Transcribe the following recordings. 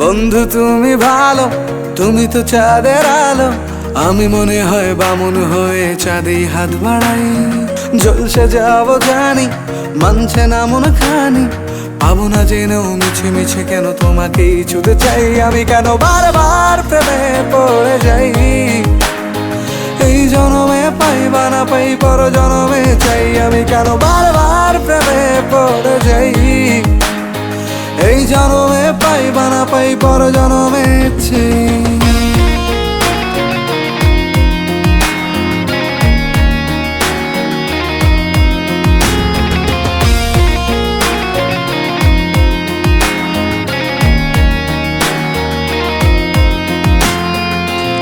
বন্ধু তুমি ভালো, তুমি তো চাঁদের আলো। আমি মনে হয় বামুন হয়ে চাঁদেই হাত বাড়াই। জলসে যাবো জানি, মানছে না মন খানি। পাবো না জেনেও মিছে মিছে কেন তোমাকেই ছুতে চাই। আমি কেন বারবার প্রেমে পড়ে যাই। এই জনমে পাই বা না পাই, পর জনমে চাই। আমি কেন বারবার প্রেমে পড়ে যাই। এই জনমে পাই বা না পাই, পর জনমে চাই।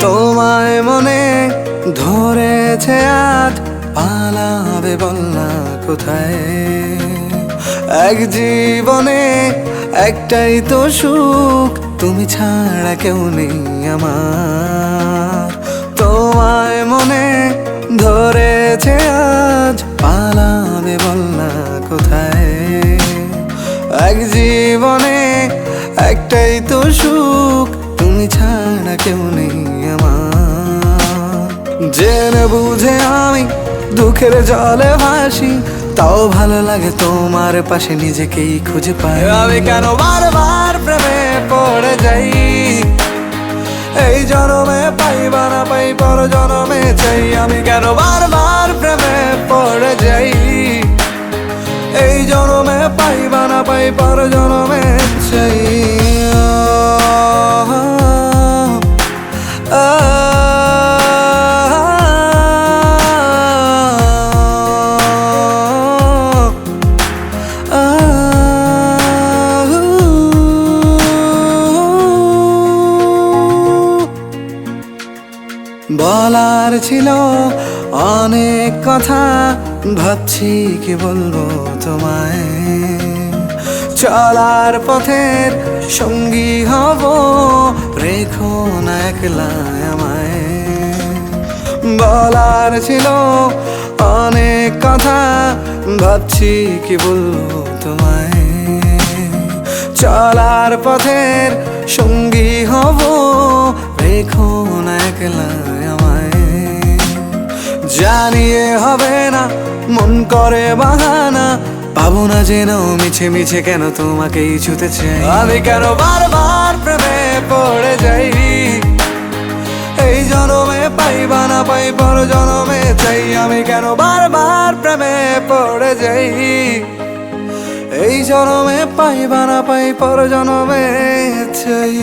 তোমায় মনে ধরেছে আজ, পালাবে বল না কোথায়। এক জীবনে একটাই তো সুখ, তুমি ছাড়া কেউ নেই আমার। তোমায় মনে ধরেছে আজ, পালাবে বল না কোথায়। এক জীবনে একটাই তো সুখ, তুমি ছাড়া কেউ নেই আমার। জেনে বুঝে আমি দুঃখের জলে ভাসি, তাও ভালো লাগে তোমার পাশে নিজেকেই খুঁজে পাই। আমি কেন বারবার প্রেমে পড়ে যাই। এই জনমে পাই বা না পাই, পর জনমে চাই। আমি কেন বারবার প্রেমে পড়ে যাই। এই জনমে পাই বা না পাই, পর জনমে চাই। বলার ছিল অনেক কথা, ভাবছি কি বলবো তোমায়। চলার পথের সঙ্গী হব, রেখো না একলা আমায়। বলার ছিল অনেক কথা, ভাবছি কি বলবো তোমায়। চলার পথের সঙ্গী হব, রেখো না একলা আমায়। জানিয়ে হবে না, মন করে বাহানা। পাবো না জেনেও মিছে মিছে কেন তোমাকেই ছুতে চাই। আমি কেন বারবার প্রেমে পড়ে যাই। এই জনমে পাই বা না পাই, পর জনমে চাই। আমি কেন বারবার প্রেমে পড়ে যাই। এই জনমে পাই বা না পাই, পর জনমে চাই।